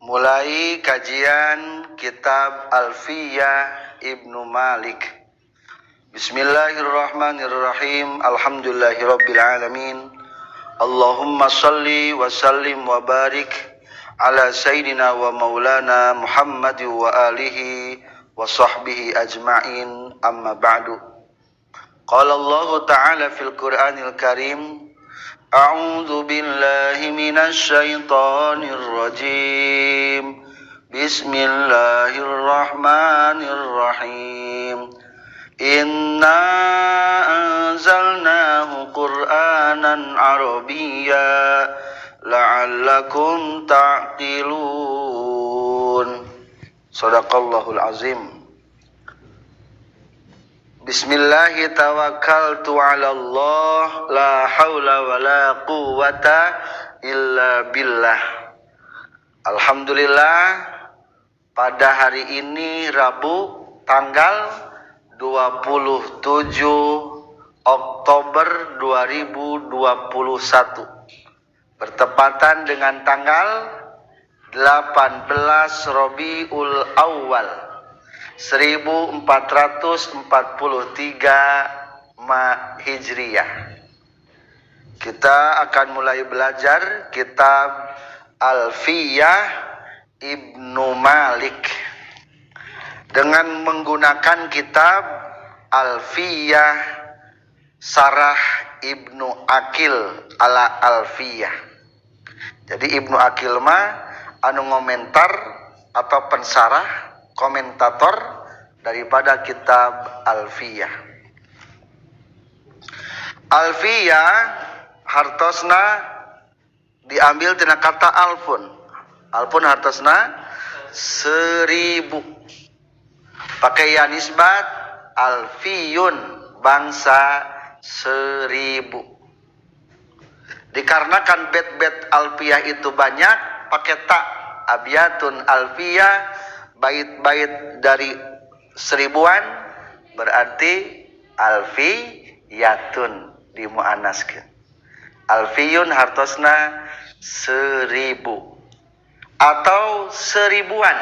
Mulai kajian kitab Alfiyah Ibnu Malik. Bismillahirrahmanirrahim. Alhamdulillahirabbil alamin. Allahumma shalli wa sallim wa barik ala sayyidina wa maulana Muhammad wa alihi wa sahbihi ajma'in. Amma ba'du. Qala Allah ta'ala fil Qur'anil Karim, A'udzu billahi minasy syaithanir rajim. Bismillahirrahmanirrahim. Inna anzalnahu Qur'anan Arabiyya la'allakum ta'qilun. Shadaqallahul azim. Bismillahi tawakkaltu 'ala Allah, la haula wala quwwata illa billah. Alhamdulillah, pada hari ini Rabu tanggal 27 Oktober 2021 bertepatan dengan tanggal 18 Rabiul Awal 1443 Hijriyah. Kita akan mulai belajar kitab Alfiyah Ibnu Malik dengan menggunakan kitab Alfiyah Sarah Ibnu Aqil ala Alfiyah. Jadi Ibnu Aqil mah anu ngomentar atau pensarah, komentator daripada kitab Alfiyah. Alfiyah hartosna diambil tina kata alfun. Alfun hartosna 1000. Pakai ya nisbat alfiyun, bangsa 1000. Dikarenakan bet-bet alfiyah itu banyak, pakai tak abyatun alfiyah, bait-bait dari 1000-an, berarti alfiyatun dimuannaskeun. Alfiyun hartosna 1000 atau 1000-an.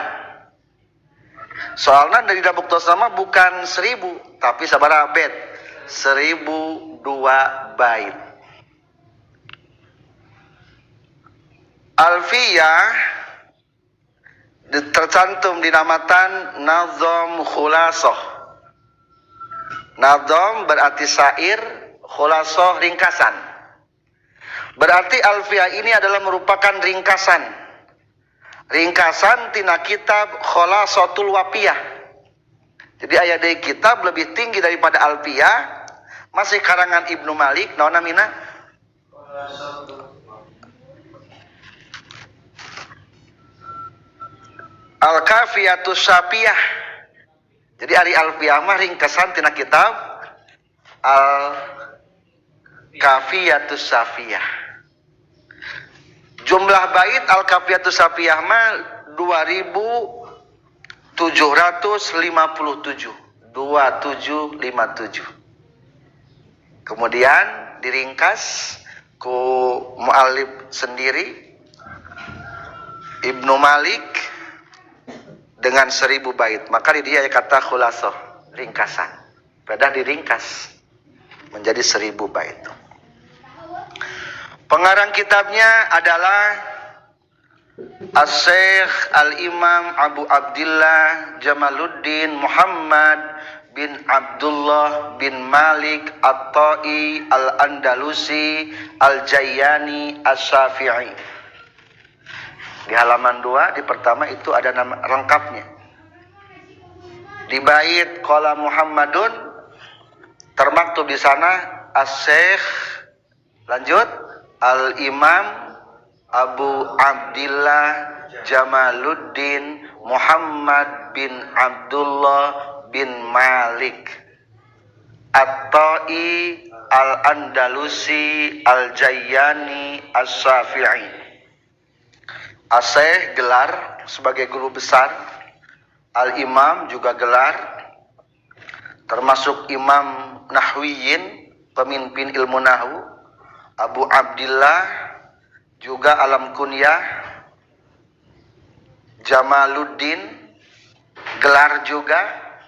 Soalnya dari dabuktos nama bukan 1000, tapi sabaraha bait? 1002 bait. Alfiyah tercantum di namatan Nazom Khulasoh. Nazom berarti syair, khulasoh ringkasan. Berarti Alfiyah ini adalah merupakan ringkasan. Ringkasan tina kitab Khulasatul Wafiyah. Jadi aya deui kitab lebih tinggi daripada Alfiyah, masih karangan Ibnu Malik, naon namina? Al-Kafiyatus Syafiyah. Jadi ari Alfiyah mah ringkasan tina kitab Al-Kafiyatus Syafiyah. Jumlah bait Al-Kafiyatus Syafiyah mah 2757. 2757. Kemudian diringkas ku muallif sendiri Ibnu Malik dengan 1000 bait. Maka di dia kata khulasoh, ringkasan. Padahal diringkas menjadi 1000 bait. Pengarang kitabnya adalah As-Syekh Al-Imam Abu Abdillah Jamaluddin Muhammad bin Abdullah bin Malik At-Tai Al-Andalusi Al-Jayyani As-Syafi'i. Di halaman 2 di pertama itu ada nama lengkapnya. Di bait qala Muhammadun termaktub di sana As-Syekh, lanjut, Al-Imam Abu Abdillah Jamaluddin Muhammad bin Abdullah bin Malik At-Tai Al-Andalusi Al-Jayyani As-Syafi'i. As-Syekh gelar sebagai guru besar, Al-Imam juga gelar, termasuk Imam Nahwiyin, pemimpin ilmu Nahwu. Abu Abdillah juga alam kunyah Jamaluddin, gelar juga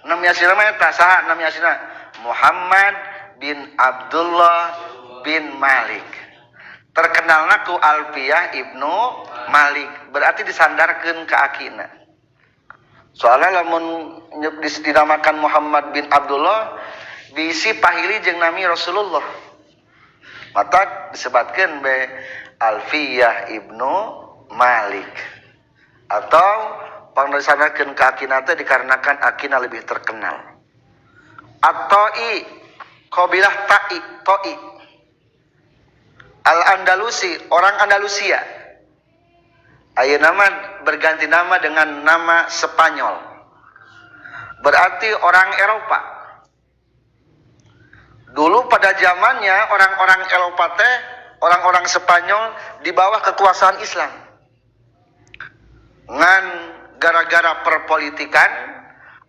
nama asina mah eta saha nama asina Muhammad bin Abdullah bin Malik. Terkenalna ku Alfiyah Ibnu Malik, berarti disandarkeun ka akina. Soalnya lamun dinamakan Muhammad bin Abdullah bisi pahili jeung nami Rasulullah. Mata disebutkeun be Alfiyah Ibnu Malik. Atau pangdisanakeun ka akina teh dikarenakan akina lebih terkenal. At-Ta'i, qabilah Ta'i. Al-Andalusi, orang Andalusia. Ayeuna nama berganti nama dengan nama Spanyol. Berarti orang Eropa. Dulu pada zamannya orang-orang Eropa teh, orang-orang Spanyol di bawah kekuasaan Islam. Ngan gara-gara perpolitikan,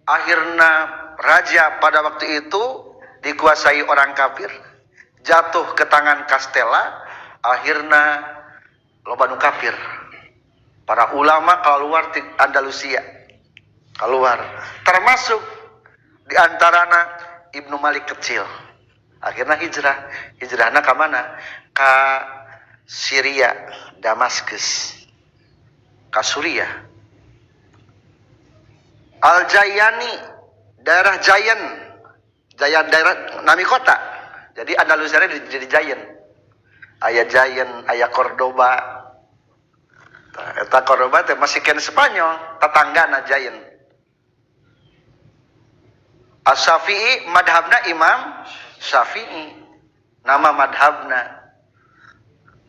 akhirnya raja pada waktu itu dikuasai orang kafir, jatuh ke tangan Castella, akhirnya loba nu kafir. Para ulama keluar di Andalusia, keluar, termasuk diantarana Ibnu Malik kecil. Akhirnya hijrahna ke mana? Ke Syria, Damaskus, ke Suriah. Al-Jayani, daerah Jayan, daerah nami kota. Jadi Andalusia jadi Jayan. Aya Jayan, aya Cordoba. Eta Cordoba teh masih kena Spanyol, tetanggana Jayan. As-Syafi'i, madhabna Imam Syafi'i. Nama madhabna.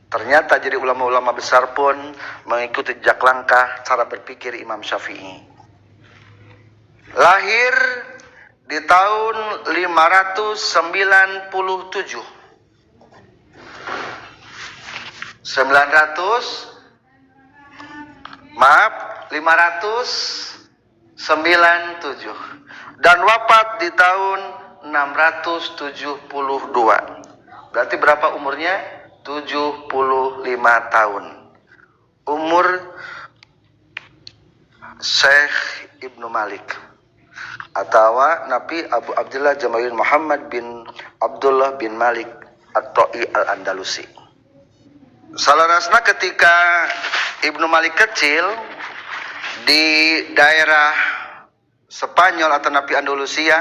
Ternyata jadi ulama-ulama besar pun mengikuti jejak langkah cara berpikir Imam Syafi'i. Lahir di tahun 597. 597 dan wafat di tahun 672. Berarti berapa umurnya? 75 tahun. Umur Syekh Ibnu Malik atau Nabi Abu Abdullah Jamaluddin Muhammad bin Abdullah bin Malik At-Ta'i Al-Andalusi. Salarasna ketika Ibnu Malik kecil di daerah Spanyol atau Nabi Andalusia,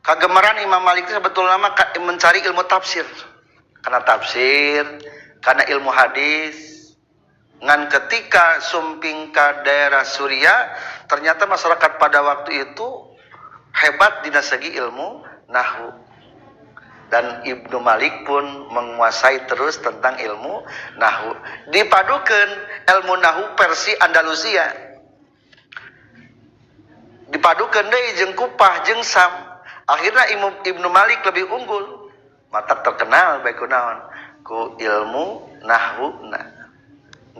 kagemaran Imam Malik itu sebetulnya mencari ilmu tafsir. Karena tafsir, karena ilmu hadis. Ngan ketika sumping ke daerah Suriah, ternyata masyarakat pada waktu itu hebat di segi ilmu nahwu. Dan Ibnu Malik pun menguasai terus tentang ilmu nahwu. Dipadukan ilmu nahwu versi Andalusia. Dipadukan deui jeung kupah jeung sam. Akhirnya Ibnu Malik lebih unggul. Mata terkenal baik kunaon ku ilmu nahwu.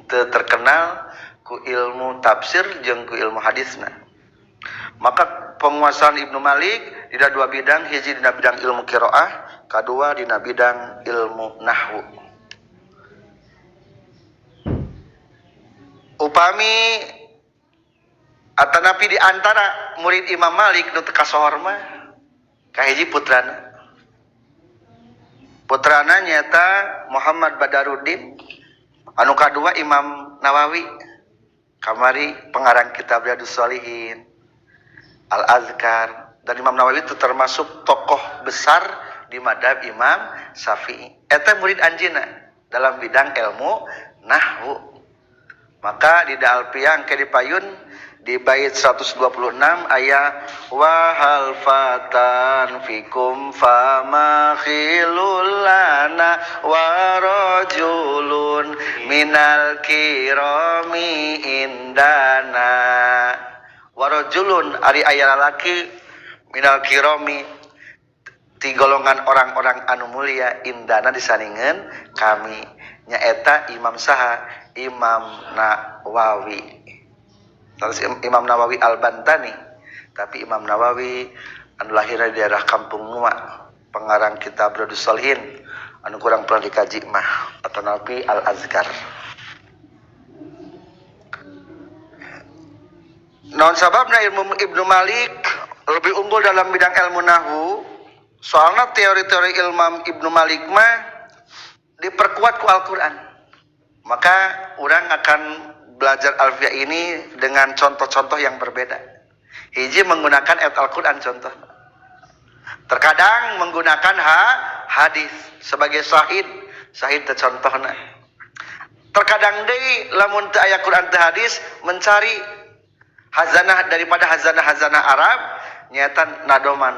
Teu terkenal ku ilmu tafsir jeung ku ilmu hadisna. Maka penguasaan Ibnu Malik di dua bidang, hiji dina bidang ilmu qiraah, kedua dina bidang ilmu nahwu. Upami atanapi di antara murid Imam Malik nu teu kasohor mah kahiji putrana. Putrana nyata Muhammad Badaruddin, anu kadua Imam Nawawi. Kamari pengarang kitab Riyadhus Shalihin, Al-Azkar, dan Imam Nawawi itu termasuk tokoh besar di madhab Imam Syafi'i. Eta murid anjeunna dalam bidang ilmu nahwu. Maka di Alfiyah ke dipayun di bait 126 ayat wa hal fatan fikum fama khilul lana wa rajulun minal kirami indana. Warajulun ari aya lalaki minal kirami ti golongan orang-orang anu mulia indana disandingeun kami nyaeta Imam saha Imam Nawawi. Terus Imam Nawawi Al-Bantani, tapi Imam Nawawi anu lahir di daerah Kampung Mua, pengarang kitab Riyadhus Shalihin anu kurang pernah dikaji mah atau Nabi Al-Azkar. Naon sababna ilmu Ibnu Malik lebih unggul dalam bidang ilmu nahwu? Soalnya teori-teori ilmu Ibnu Malik mah diperkuat ku Al-Quran. Maka orang akan belajar Alfiyah ini dengan contoh-contoh yang berbeda. Hiji menggunakan ayat Al-Quran contoh. Terkadang menggunakan hadis sebagai sahid contohnya. Terkadang deui lamun teu aya Quran teu hadis mencari hazanah daripada hazanah Arab nyata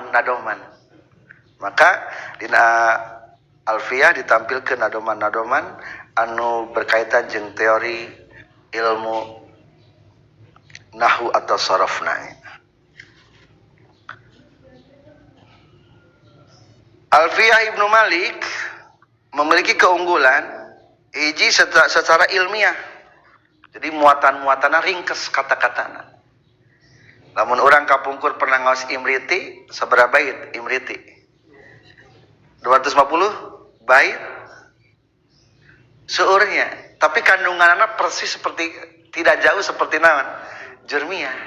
nadoman. Maka dina Alfiyah ditampilkeun nadoman anu berkaitan jeung teori ilmu nahwu atau sarafna. Alfiyah Ibnu Malik memiliki keunggulan hiji secara ilmiah. Jadi muatan-muatanna ringkes kata-katana. Lamun orang kapungkur pernah ngaos Imriti, sabaraha bait Imriti? 250 bait seuurnya, tapi kandungannya persis seperti tidak jauh seperti naon Jurmiyah.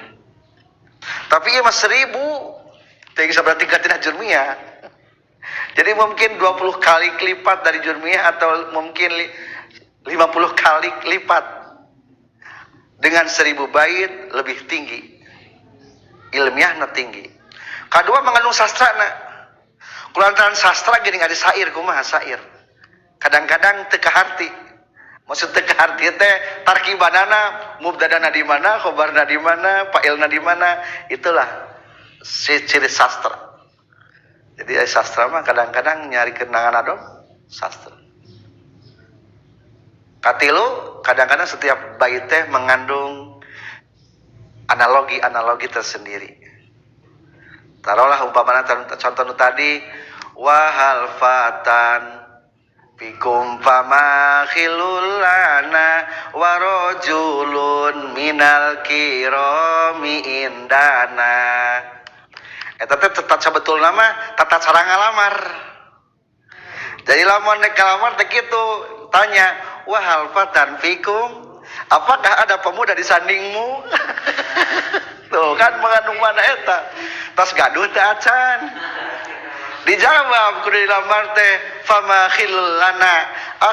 Tapi ieu mah 1000 teh sabaraha tingkatina Jurmiyah. Jadi mungkin 20 kali lipat dari Jurmiyah atau mungkin 50 kali lipat. Dengan 1000 bait lebih tinggi. Ilmiahna tinggi. Kedua mengandung sastrana. Kulantaran sastra gini ada sair kumaha sair. Kadang-kadang teu kaharti. Maksud teu kaharti teh tarkibanana, mubtadana di mana, khobarna di mana, fa'ilna di mana, itulah ciri sastra. Jadi sastra mah kadang-kadang nyari kenangan adom sastra. Katilu kadang-kadang setiap bait teh mengandung analogi tersendiri. Taruhlah umpamana contoh tadi wahal fatan bikum famakhilul lana warajulun minal kirami indana. Eta teh tetap sabetul nama tata cara ngalamar. Jadi lamun nek ngalamar teh kitu tanya wahal fatan fikum, apakah ada pemuda di sandingmu? Tuh kan mengandung mana eta? Tas gaduh teh acan. Dijawab kudu dilamar teh famakhil lana,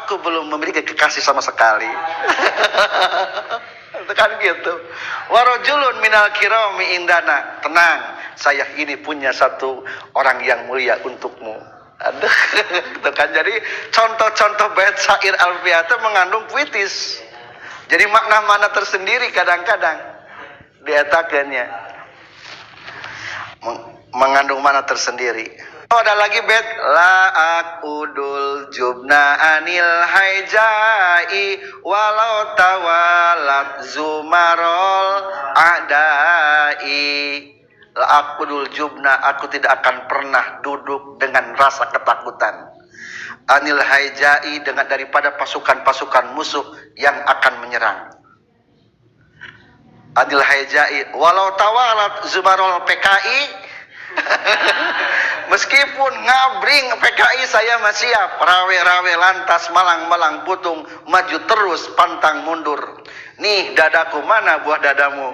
aku belum memiliki kekasih sama sekali. Itu kan gitu. Warajulun minal kirami indana, tenang, saya ini punya satu orang yang mulia untukmu. Aduh, gitu kan. Jadi contoh-contoh bait syair Alfiyah itu mengandung puitis. Jadi makna-makna tersendiri kadang-kadang diatakannya mengandung makna tersendiri. Oh, ada lagi bait la aqudul jubna anil haijai walau tawalat zumarol adai. La aqudul jubna, aku tidak akan pernah duduk dengan rasa ketakutan. Anil haijai, dengan daripada pasukan-pasukan musuh yang akan menyerang. Anil haijai walau tawalat zumarol PKI. Meskipun ngabring PKI saya masih siap. Rawe-rawe lantas malang-malang putung, maju terus pantang mundur. Nih dadaku, mana buah dadamu?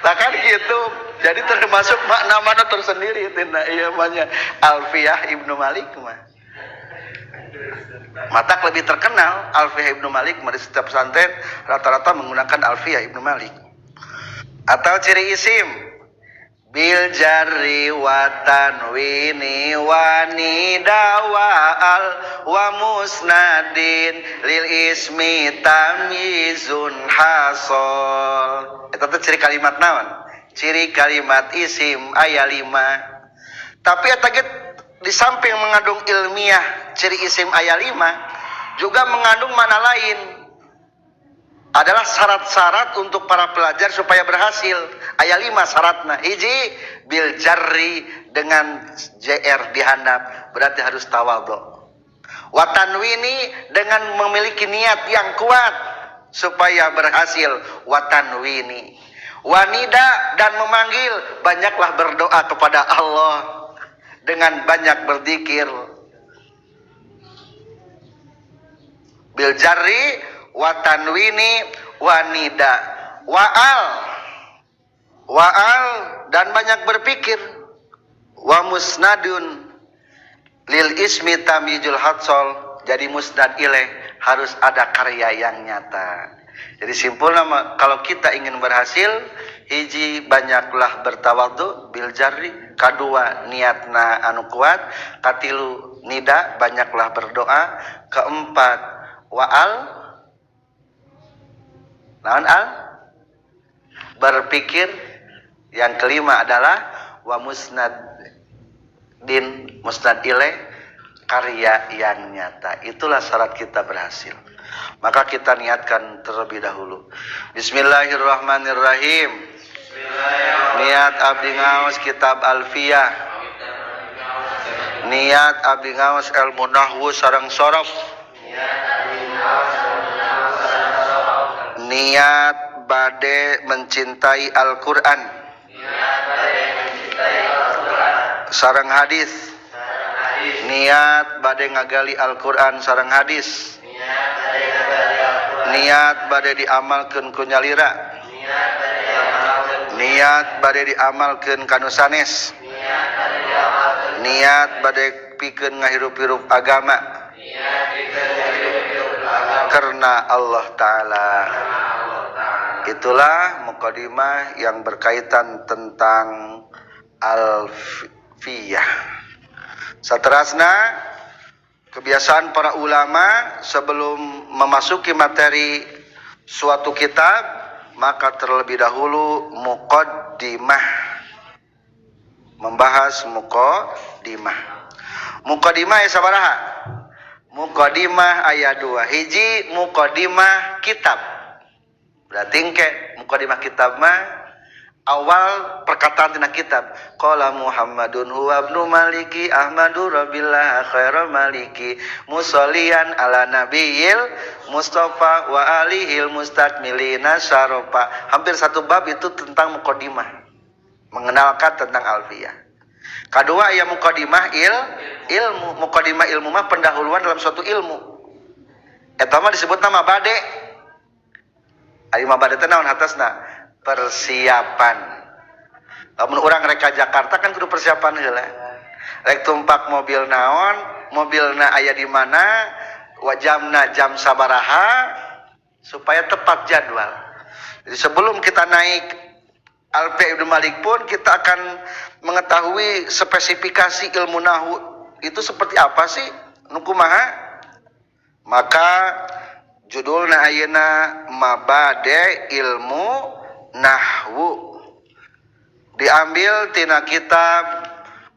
Nah kan gitu. Jadi termasuk makna-makna tersendiri tindak iya banyak Alfiyah Ibnu Malik mah. Mata lebih terkenal Alfiyah Ibnu Malik, di setiap pesantren rata-rata menggunakan Alfiyah Ibnu Malik. Atau ciri isim bil jarri wa tanwini wa nidawa al wa musnadin lil ismi tamyizun hasol. Eta teh ciri kalimat naon? Ciri kalimat isim aya 5. Tapi eta ge di samping mengandung ilmiah ciri isim aya 5 juga mengandung makna lain. Adalah syarat-syarat untuk para pelajar supaya berhasil. Aya 5 syaratna. Hiji bil jarri, dengan JR dihandap, berarti harus tawadhu. Wa tanwini, dengan memiliki niat yang kuat supaya berhasil. Wa tanwini. Wanida, dan memanggil, banyaklah berdoa kepada Allah dengan banyak berzikir. Bil jarri wa tanwini wanida. Wa'al dan banyak berpikir. Wa musnadun lil ismi tamyizul hadsol. Jadi musnad ilaih harus ada karya yang nyata. Jadi simpulnya kalau kita ingin berhasil, hiji banyaklah bertawadhu bil jarri, kadua niatna anu kuat, katilu nida banyaklah berdoa, keempat wa'al naon al berpikir, yang kelima adalah wa musnad ilaih karya yang nyata. Itulah syarat kita berhasil. Maka kita niatkan terlebih dahulu. Bismillahirrahmanirrahim. Niat abdi ngaos kitab Alfiyah. Niat abdi ngaos ilmu nahwu sareng sorof. Niat bade mencintai Al-Qur'an. Sareng hadis. Niat bade ngagali Al-Qur'an sareng hadis. Niat bade diamalkeun ku nyalira. Niat bade diamalkeun kanu sanes. Niat bade pikeun ngahirup-hirup agama. Karena Allah Ta'ala. Itulah mukadimah yang berkaitan tentang Alfiyah. Saterasna, kebiasaan para ulama sebelum memasuki materi suatu kitab, maka terlebih dahulu muqaddimah. Membahas muqaddimah. Muqaddimah ya sabaraha? Muqaddimah ayat 2. Hiji muqaddimah kitab. Berarti engke muqaddimah kitab mah awal perkataan tina kitab. Qala Muhammadun huwa ibnu Maliki Ahmadu Rabbillah khairal maliki musallian ala nabiyil Mustafa wa alihil mustakmilina syarafa. Hampir satu bab itu tentang muqaddimah, mengenalkan tentang Alfiyah. Kedua ya muqaddimah ilmu. Muqaddimah ilmu mah pendahuluan dalam suatu ilmu. Eta mah disebut nama bade. Ari mah bade teh naon atasna? Persiapan. Lamun urang rek ka Jakarta kan kudu persiapan heula. Rek tumpak mobil naon, mobilna aya di mana, jamna jam sabaraha supaya tepat jadwal. Jadi sebelum kita naik Alfiyah Ibnu Malik pun kita akan mengetahui spesifikasi ilmu nahwu itu seperti apa sih, nu kumaha. Maka judulna ayeuna Mabade Ilmu Nahwu. Diambil tina kitab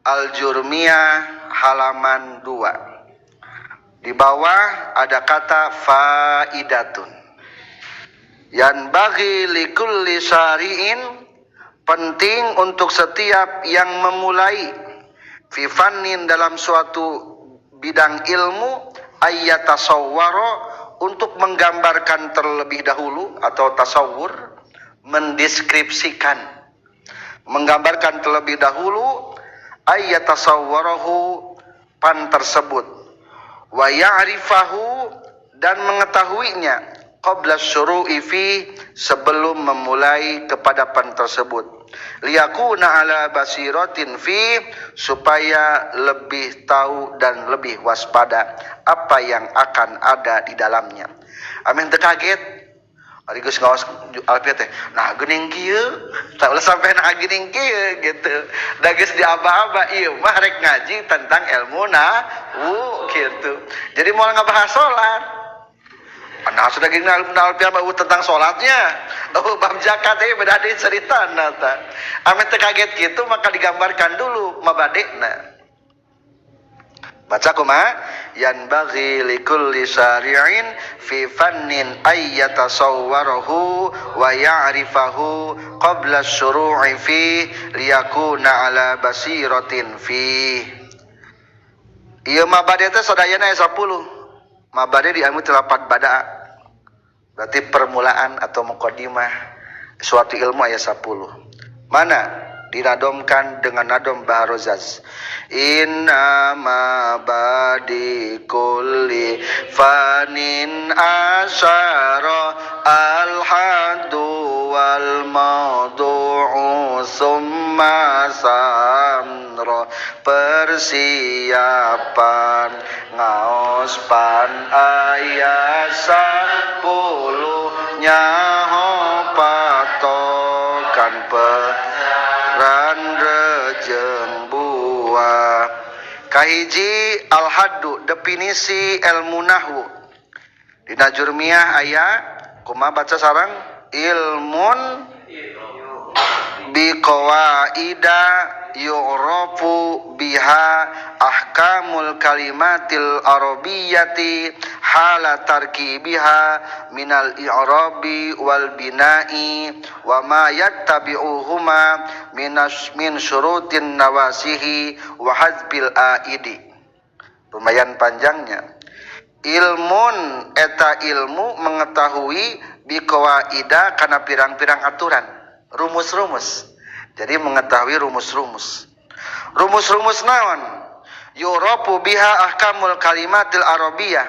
Al-Jurmiyah halaman 2. Di bawah ada kata faidatun. Yan bagi likulli syari'in, penting untuk setiap yang memulai fi fannin dalam suatu bidang ilmu ayyatasawwara, untuk menggambarkan terlebih dahulu atau tasawur, mendeskripsikan, menggambarkan terlebih dahulu ayyatasawwarahu pan tersebut, wa ya'rifahu dan mengetahuinya, qabla syuru'i fi sebelum memulai kepada pan tersebut, liyakuna ala basiratin fi supaya lebih tahu dan lebih waspada apa yang akan ada di dalamnya. Amin teu kaget ari geus ngaos Alfiyah teh nah geuning kieu tak ulah sampai nah geuning kieu gitu da geus diaba-aba ieu mah rek ngaji tentang ilmu nahwu gitu. Jadi moal ngabahas salat nah sudah gini Alfiyah bau tentang salatnya. Oh bab zakat beda deui ceritana tah. Amin teu kaget kitu maka digambarkan dulu mabadena. Baca kumaha? Yan bagi likulli syari'in fi fannin ayyatasawwarahu wa ya'rifahu qabla syuru'i fi liyakuna ala basiratin fi. Ieu mabade teh sadayana aya 10. Mabade diambil telapat bada. Berarti permulaan atau muqaddimah suatu ilmu aya 10. Mana? Dinadomkan dengan nadom baharozaz. Inna ma badi kulli fanin asyara al-haddu wa summa samro persiapan ngaos pan aya 10 nyaho patokan peran rejeng buah. Kahiji al-haddu definisi ilmu nahwu dina jurmiyah aya kumaha baca sareng ilmun biqawaida yu'rafu biha ahkamul kalimatil arabiyyati hala tarkibiha minal i'rabi wal bina'i wa ma yattabi'uhuma min syurutin nawasihi wa hazbil aidi. Lumayan panjangnya. Ilmun eta ilmu mengetahui biqawaida kana pirang-pirang aturan, rumus-rumus. Jadi mengetahui rumus-rumus. Rumus-rumus naon? Yurafu biha ahkamul kalimatil arabiyyah.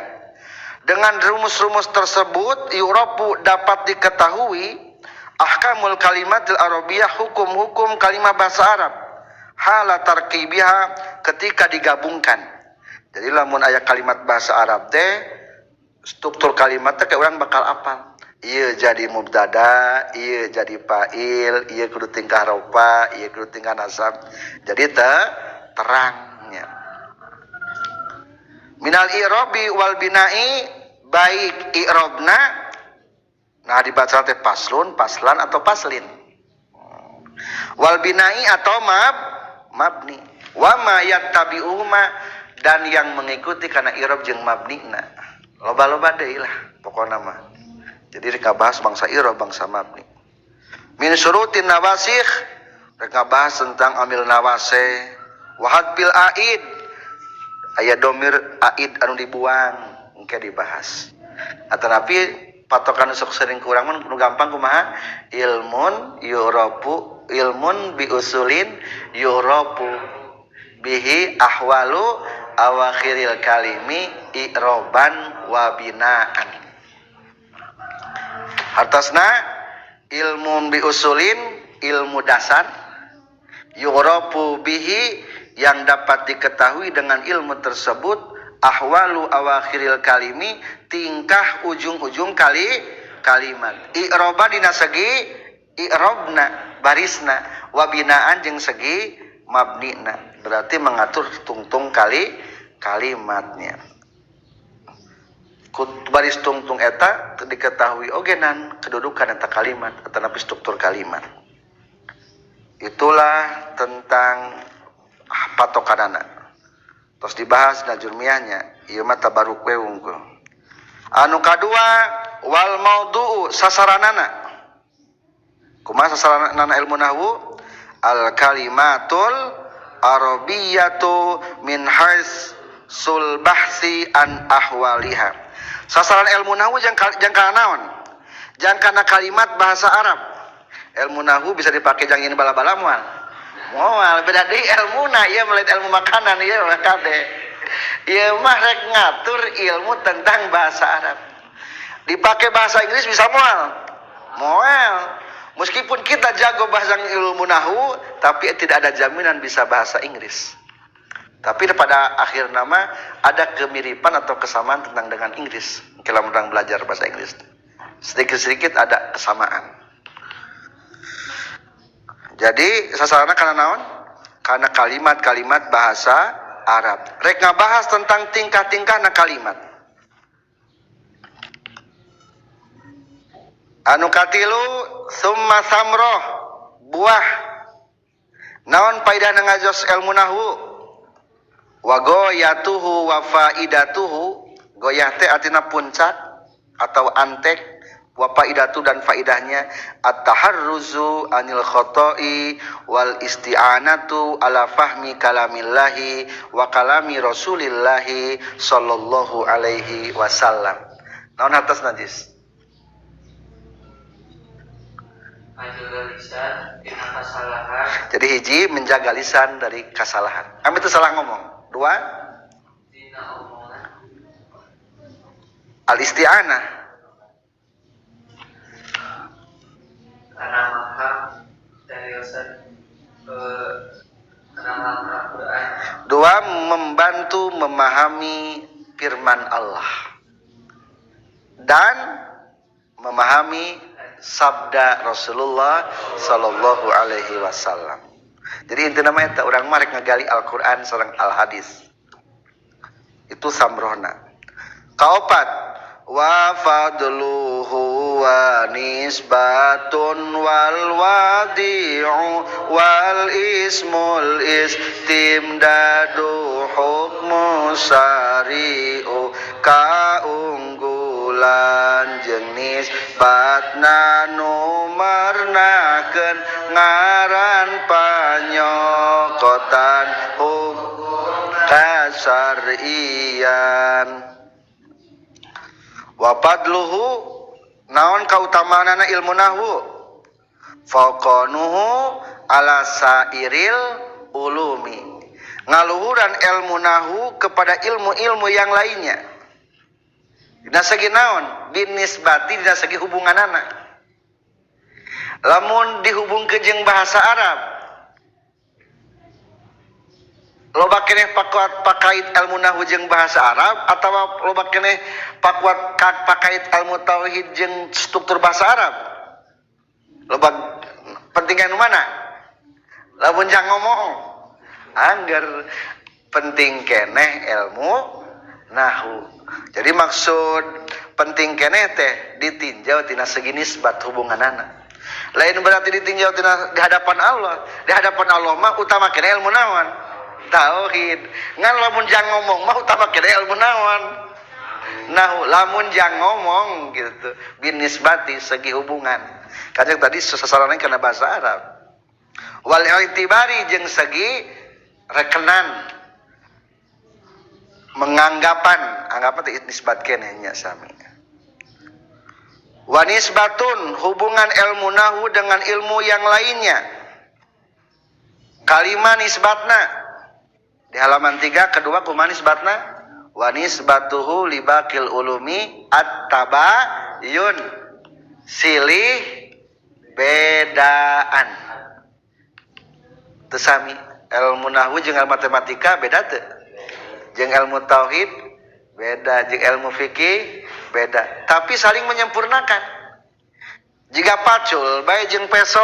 Dengan rumus-rumus tersebut yurafu dapat diketahui ahkamul kalimatil arabiyyah, hukum-hukum kalimat bahasa Arab. Hala tarkibiha ketika digabungkan. Jadi lamun aya kalimat bahasa Arab teh struktur kalimatnya kayak orang bakal apal. Ieu jadi mubtada, ieu jadi fa'il, ieu kudu tingkah rofa, ieu kudu tingkah nasab. Jadi terangnya. Minal i'rabi wal bina'i, baik i'rabna nah dibaca teh paslun, paslan atau paslin. Wal bina'i atau mabni. Wa ma yattabi'uhuma dan yang mengikuti karena i'rab jeung mabnina. Loba-loba deui lah pokona mah. Jadi rek ngabahas bangsa i'rab, bangsa mabni. Min syurutin nawasikh, rek ngabahas tentang amil nawase, wa hadbil aid. Aya domir aid anu dibuang, engke dibahas. Atanapi patokan sok sering kurang mun gampang kumaha? Ilmun yurabu, ilmun bi usulin yurabu bihi ahwalu awakhiril kalimi i'roban wa binaan. Hartasna ilmu bi usulin, ilmu dasar, yughrafu bihi yang dapat diketahui dengan ilmu tersebut, ahwalu awakhiril kalimi tingkah ujung-ujung kalimat, i'roban dina segi i'robna barisna, wa binaan jeung segi mabnina, berarti mengatur tungtung kalimatnya. Baris tungtung eta diketahui ogenan kedudukan eta kalimat atau napi struktur kalimat. Itulah tentang patokanana. Terus dibahas na jurmiyahnya, ieu mah tabaruk we unggul. Anu kadua wal maudhu'u sasaranana. Kumaha sasaranana ilmu nahwu? Al kalimatul arabiyyatu min haisul bahsi an ahwaliha. Sasaran ilmu nahwu jang naon? Jang kana kalimat bahasa Arab. Ilmu nahwu bisa dipakai jang ini bala-bala moal. Moal beda deui ilmuna, ieu melihat ilmu makanan ieu mah kade. Ieu mah rek ngatur ilmu tentang bahasa Arab. Dipakai bahasa Inggris bisa moal. Moal. Meskipun kita jago bahasa ilmu nahwu, tapi tidak ada jaminan bisa bahasa Inggris. Tapi pada akhir nama ada kemiripan atau kesamaan tentang dengan Inggris. Kalau orang belajar bahasa Inggris, sedikit-sedikit ada kesamaan. Jadi sasaranna karena naon? Karena kalimat-kalimat bahasa Arab. Rek ngabahas tentang tingkah-tingkah na kalimat. Anu katilu summa samroh, buah. Naon faedah ngajos ilmu nahwu? Wa goyatuhu wa faidatuhu, goyah teh artina puncak atau antek, wa faidatu dan faidahnya at-taharruzu anil khoto'i wal isti'anatu ala fahmi kalamillahi wa kalami rasulillahi sallallahu alaihi wasallam. Naon atas najis? Menjaga lisan dina kasalahan. Jadi hiji menjaga lisan dari kesalahan. Kami itu salah ngomong. Dua, Dina omongan. al-isti'anah. Karena maham dari usaha memahami firman Allah dan memahami sabda Rasulullah sallallahu alaihi wasallam. Jadi intinya mah eta urang mah rek ngagali Al-Qur'an sareng al-hadis. Itu samrohna. Kaopat wa fadluhu wa nisbatun wal wadi'u wal ismul istimdadu hukmu syari'u kaunggulan jeung nisbatna numarnakeun ngaran panyokotan hukum kasarian. Wa fadluhu naon kautamanana ilmu nahwu faqanuhu ala sairil ulumi ngaluhuran ilmu nahwu kepada ilmu-ilmu yang lainnya dina segi naon binisbati dina segi hubunganana lamun dihubungkeun jeung bahasa Arab loba keneh pakait ilmu nahwu jeung bahasa Arab atawa loba keneh pakait ilmu tauhid jeung struktur bahasa Arab. Loba pentingnya nu mana? Lamun jang ngomong angger penting keneh ilmu nahwu. Jadi maksud penting keneh teh ditinjau tina segi nisbat hubunganana. Lain berarti ditinjau tina di hadapan Allah. Di hadapan Allah mah utama keneh ilmu naon? Tauhid. Ngan lamun jang ngomong mah utama kena ilmu naon. Nah, lamun jang ngomong gitu binisbati segi hubungan. Kanjeng tadi sasaranna kana bahasa Arab. Wal i'tibari jeung segi rekenan menganggapan, anggapan teh nisbat keneh nya sami. Wa nisbatun hubungan ilmu nahwu dengan ilmu yang lainnya. Kalimah nisbatna di halaman 3 kedua kumaha nisbatna wa nisbatuhu libaqil ulumi at-tabayun silih bedaan teu sami ilmu nahwu jeung matematika beda teu jeung ilmu tauhid beda jeung ilmu fikih beda tapi saling menyempurnakan jika pacul bae jeung peso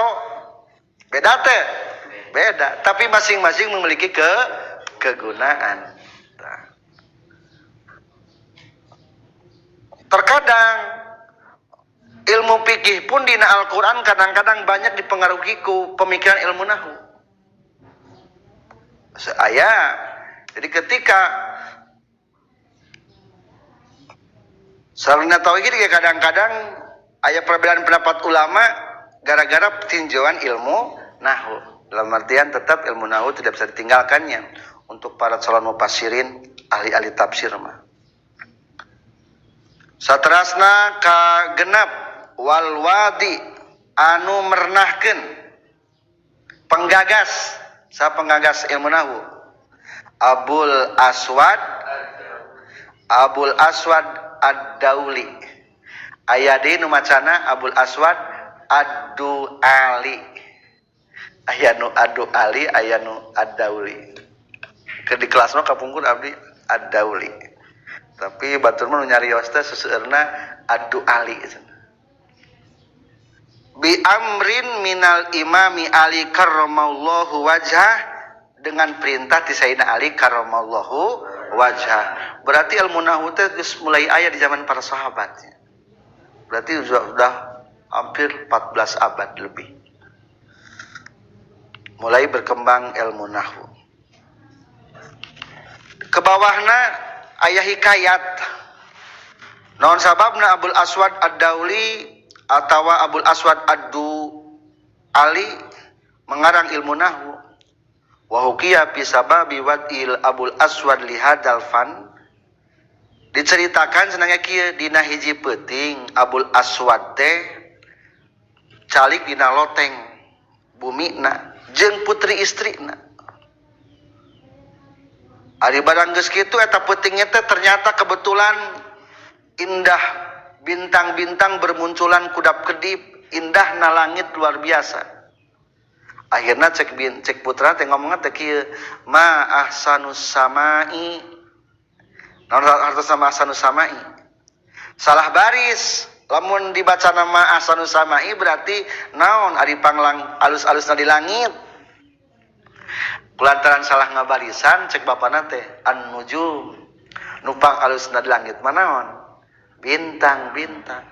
beda teu beda tapi masing-masing memiliki kegunaan. Terkadang ilmu fikih pun dina Al-Qur'an kadang-kadang banyak dipengaruhi ku pemikiran ilmu nahwu. Jadi ketika sarana tauhid kadang-kadang aya perbedaan pendapat ulama gara-gara tinjauan ilmu nahwu. Dalam artian tetap ilmu nahwu tidak bisa ditinggalkannya. Untuk para calon mufassirin ahli-ahli tafsir mah. Saterasna ka genep wal wadi anu mernahkeun penggagas sa penggagas ilmu nahwu Abul Aswad ad-Dauli aya deui nu macana Abul Aswad ad-Duali aya nu ad-Duali aya nu ad-Dauli ke di kelasna kapungkur abdi ad-Dauli tapi batur mah nyarios teh seseueurna ad-Duali bi amrin minal imami Ali karramallahu wajhah dengan perintah ti Sayyidina Ali karramallahu wajhah berarti ilmu nahwu teh geus mulai aya di zaman para sahabat berarti sudah hampir 14 abad lebih mulai berkembang ilmu nahwu. Ke bawahna aya hikayat naon sababna Abul Aswad ad-Dauli atawa Abul Aswad ad-Duali mengarang ilmu nahwu wa hukiya fi sababi wad'il Abul Aswad li hadzal fan diceritakan cenah kieu dina hiji peuting Abul Aswad teh calik dina loteng bumina jeung putri istrina. Ari barang geus kitu eta peutingnya teh ternyata kebetulan indah bintang-bintang bermunculan kudap-kedip indahna langit luar biasa. Akhirna cek putra teh ngomongna teh kieu ma ahsanus samai Naon hartosna ma ahsanus samai? Salah baris. Lamun dibaca nama ahsanus samai berarti naon ari panglang alus-alusna di langit. Kulantaran salah ngabarisan cek bapana teh an-nujum. Nupang alusna di langit manaon? Bintang-bintang.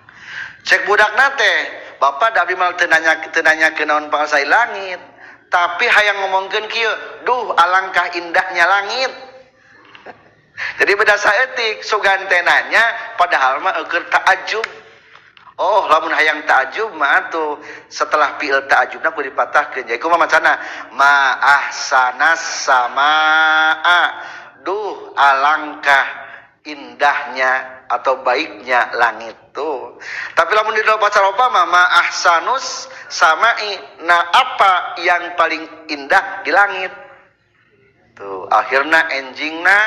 Cek budakna teh, bapak da abdi mal teu nanyakeun naon pangasai langit, tapi hayang ngomongkeun kieu, duh alangkah indahnya langit. Jadi beda saeutik sugan teh nanya padahal mah eukeun ta'ajub. Oh, lamun hayang ta'ajub mah atuh setelah fi'il ta'ajubna kudu dipatahkeun. Jadi kumaha macana? Ma ahsanas samaa. Duh alangkah indahnya atau baiknya langit tuh. Tapi lamun di dalam baca roba mah ma ahsanus samai. Nah, apa yang paling indah di langit? Tuh, akhirna enjingna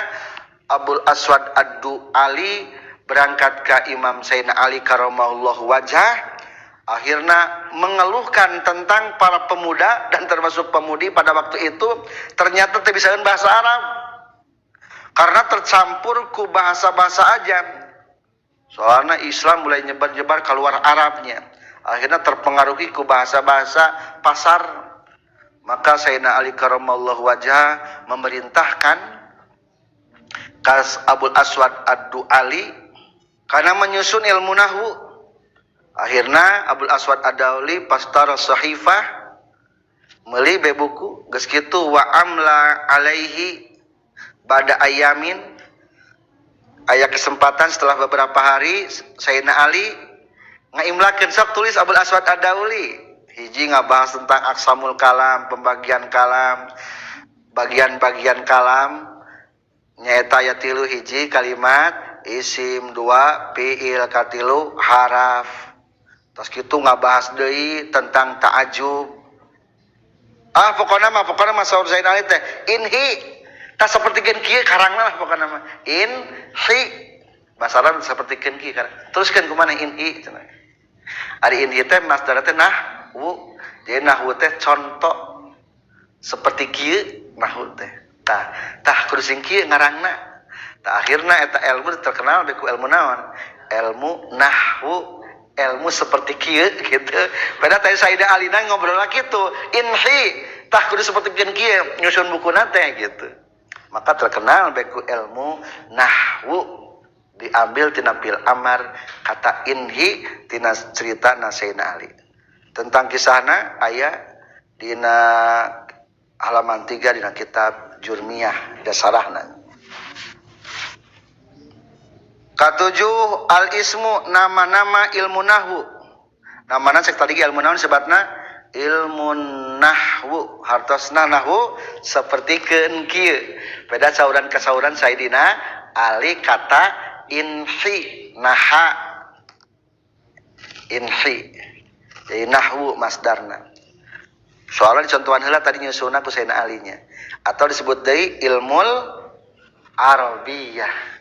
Abul Aswad Ad-Du'ali berangkat ke Imam Sayyidina Ali karamahullahu wajah. Akhirnya mengeluhkan tentang para pemuda dan termasuk pemudi pada waktu itu ternyata tidak bisa bahasa Arab karena tercampur ku bahasa-bahasa ajam. Soalnya Islam mulai nyebar-nyebar keluar Arabnya. Akhirnya terpengaruhi ku bahasa-bahasa pasar. Maka Sayyidina Ali karamahullahu wajah memerintahkan Kas Abul Aswad Ad-Du'ali karena menyusun ilmu nahwu. Akhirnya Abul Aswad Ad-Du'ali pastara sahifah meuli buku geus kitu wa amla alaihi ba'da ayamin. Aya kesempatan setelah beberapa hari Sayyidina Ali ngaimlakeun sok tulis Abul Aswad Ad-Du'ali. Hiji ngabahas tentang aqsamul kalam, pembagian kalam, bagian-bagian kalam. Nyaeta aya 3 hiji kalimat, isim 2, fiil katilu, haraf. Terus kitu ngabahas deui tentang ta'ajub. Pokona mah saur Zain Ali teh inhi. Tah sapertikeun kieu karangna lah pokona mah. Inhi. Basa Arab sapertikeun kieu karang. Teruskeun kumaha inhi cenah. Ari inhi teh masdar teh nahwu. Jadi nahwu teh contoh seperti kieu nahwu teh. Tah kudu sing kieu ngarangna. Tah akhirna eta ilmu terkenal beku ilmu naon? Ilmu nahwu, ilmu seperti kieu gitu. Beda tadi Sayyidah Alina ngobrol kitu, inhi tah kudu seperti kieu nyusun bukuna teh gitu. Maka terkenal beku ilmu nahwu diambil tina fil amar kata inhi tina cerita Sayyidina Ali. Tentang kisahna aya dina halaman 3 dina kitab Jurmiyah dasarahna. Katujuh al-ismu nama-nama ilmu nahwu. Namana cek tadi ilmu nahwu sebatna ilmu nahwu. Hartosna nahwu sapertikeun kieu. Beda sauran ka sauran Sayyidina Ali kata inhi naha. Inhi. Jadi nahwu masdarna. Soalnya dicontohan heula tadi nyusunna ku Sayyidina Alinya. Atau disebut deui ilmul arabiyah.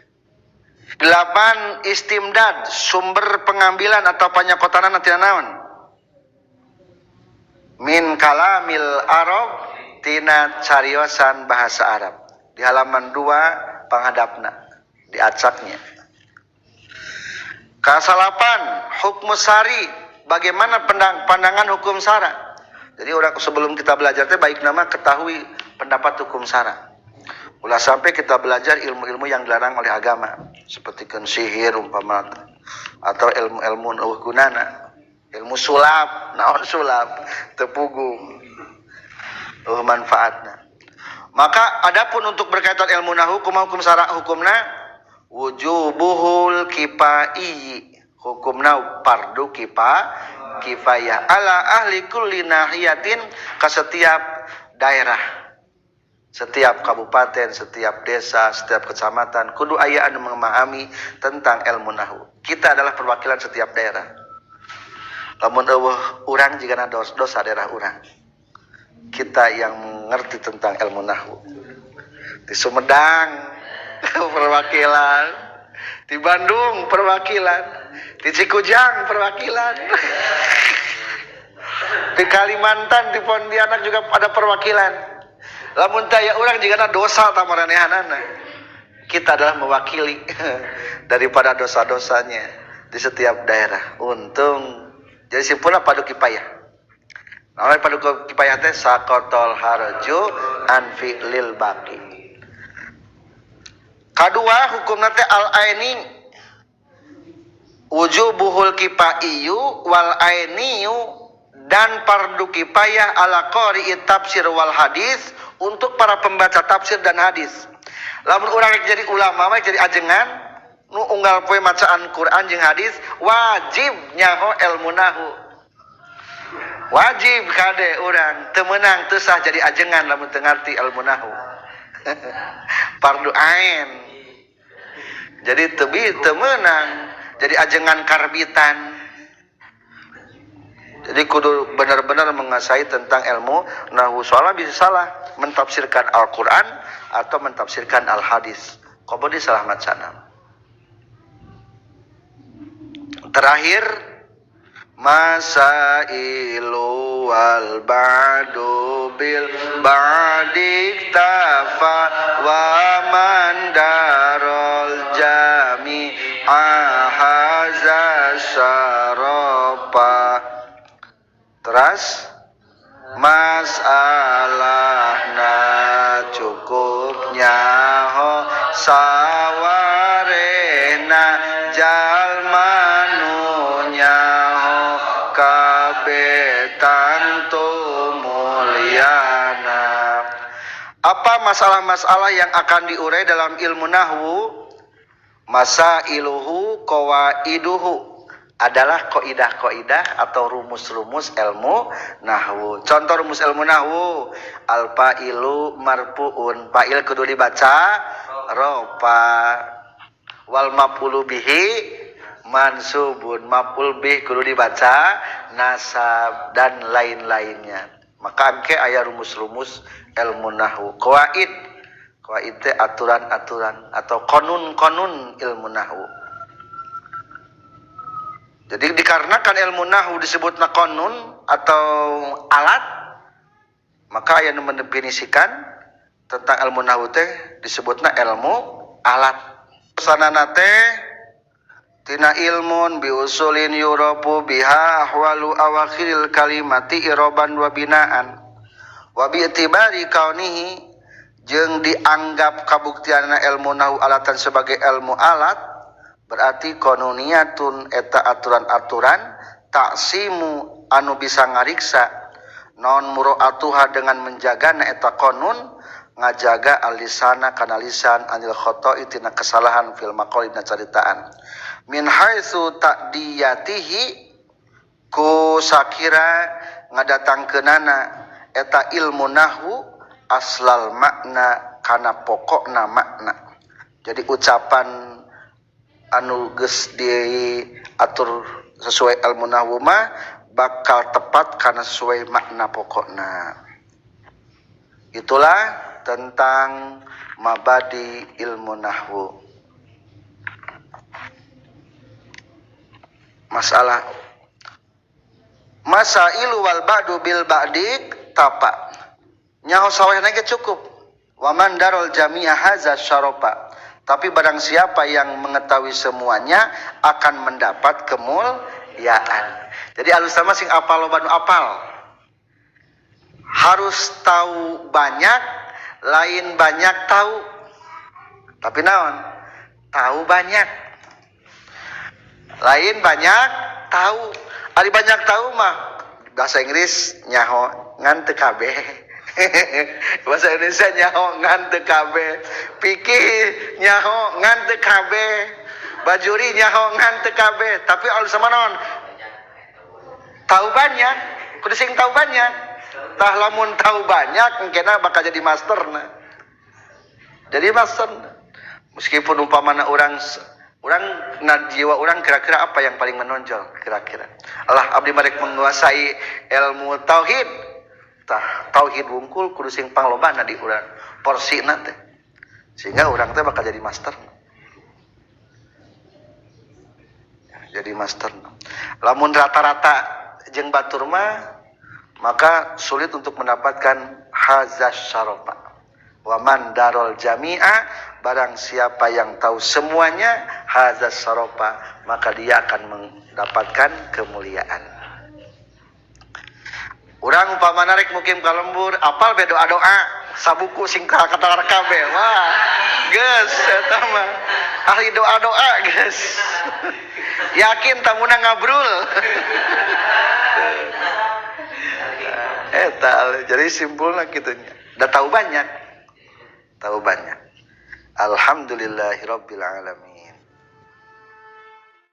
8 istimdad, sumber pengambilan atau panyakotanan tina naon? Min kalamil arab tina cariosan bahasa Arab. Di halaman 2 panghadapna di acaknya. Kasalapan hukmus sari, bagaimana pandangan hukum sara? Jadi orang sebelum kita belajar teh baik nama ketahui pendapat hukum sara. Ulah sampai kita belajar ilmu-ilmu yang dilarang oleh agama, seperti sihir umpama atau ilmu-ilmu eueuh gunana, ilmu sulap, naon sulap, tepugung, manfaatna. Maka adapun untuk berkaitan ilmu nahwu hukum sara hukumna wujubuhul kifai, hukumna fardu kifayah ala ahli kulli nahiyatin ke setiap daerah, setiap kabupaten, setiap desa, setiap kecamatan kudu aya anu memahami tentang ilmu nahwu. Kita adalah perwakilan setiap daerah. Lamun eueuh urang jigana dosa daerah urang, kita yang mengerti tentang ilmu nahwu. Di Sumedang perwakilan, di Bandung perwakilan, di Cikujang perwakilan, di Kalimantan, di Pontianak juga ada perwakilan. Lamun taya urang jigana dosa tamaranehana, kita adalah mewakili daripada dosa-dosanya di setiap daerah. Untung jadi simpulna padu kifayah. Namanya padu kifayah teh saqatal harju an fi'lil baqi. Kadua hukumna teh al-aini wujubuhul kifaiyu wal ainiyu dan fardu kifayah ala qari'it tafsir wal hadis untuk para pembaca tafsir dan hadis. Lamun urang jadi ulama mah jadi ajengan nu unggal poe macaan Quran jeung hadis wajib nyaho ilmu nahwu. Wajib kade urang teu meunang teu sah jadi ajengan lamun teu ngarti ilmu nahwu. Fardu ain. Jadi teu meunang jadi ajengan karbitan. Jadi kudu benar-benar menguasai tentang ilmu nahwu. Soalnya bisa salah mentafsirkan Al-Quran atau mentafsirkan Al-Hadis. Kobodi salah macana. Terakhir, masailu wal ba'du bil ba'dik tafa wa man darul jami'a haza syarafa. Teras masalahna cukupnya ho sawarena jalmanunya ho kabetan tu mulyana. Apa masalah-masalah yang akan diurai dalam ilmu nahwu? Masailuhu qawaiduhu adalah kaidah-kaidah atau rumus-rumus ilmu nahwu. Contoh rumus ilmu nahwu, al-fa'ilu marfu'un, fa'il kudu dibaca rofa, wal maf'ulu bihi mansubun, maf'ul bih kudu dibaca nasab, dan lain-lainnya. Maka engke aya rumus-rumus ilmu nahwu. Qawaid teh aturan-aturan atau konun-konun ilmu nahwu. Jadi dikarenakan ilmu nahwu disebutna konun atau alat, maka aya nu mendefinisikan tentang ilmu nahwu teh disebutna ilmu alat. Sanana teh tina ilmun bi usulin yurafu biha ahwalu awakhiril kalimati iroban wa binaan wa bi itibari kaunihi jeung dianggap kabuktianna ilmu nahwu alatan sebagai ilmu alat. Berarti konuniyatun eta aturan-aturan taksimu anu bisa ngariksa non muro'atuha dengan menjaga na eta konun ngajaga alisana kana lisan anil khoto'i tina kesalahan fil maqali dina caritaan min haitsu ta'diyatihi ku sakira ngadatangkeunana eta ilmu nahwu aslal makna kana pokokna makna. Jadi ucapan anu geus diatur sesuai ilmu nahwu mah bakal tepat karena sesuai makna pokokna. Itulah tentang mabadi ilmu nahwu. Masalah masailu wal ba'du bil ba'dik tapa nyaho sawehna ge cukup. Wa man darul jami'a haza syarafa. Tapi barang siapa yang mengetahui semuanya akan mendapat kemuliaan. Jadi alus sama sing apal loba nu apal. Harus tahu banyak, lain banyak tahu. Tapi naon? Tahu banyak. Lain banyak tahu. Ari banyak tahu mah bahasa Inggris nyaho ngan teu kabeh. Bahasa Indonesia nyaho ngan teu kabeh, pikir nyaho ngan teu kabeh, bajuri nyaho ngan teu kabeh, tapi alus sama naon? Tahu banyak, kudu sing tahu banyak. Tah lamun tahu banyak engkena bakal jadi masterna. Jadi master. Meskipun umpamana orang jiwa orang kira-kira apa yang paling menonjol kira-kira. Allah abdi marek menguasai ilmu tauhid. Tauhid wungkul kudu sing panglobana di urang porsina teh sehingga urang teh bakal jadi master. Jadi master. Lamun rata-rata jeung batur mah maka sulit untuk mendapatkan hazas syarafa. Wa man darol jami'a, barang siapa yang tahu semuanya, hazas sarofa, maka dia akan mendapatkan kemuliaan. Urang umpama rek mukim ka lembur, apal be doa-doa, sabuku sing kata kabeh. Wah, geus eta mah ahli doa-doa, geus. Yakin tamuna ngabrul. Eta jadi simpulna kitu nya. Da tahu banyak. Alhamdulillahirabbil alamin.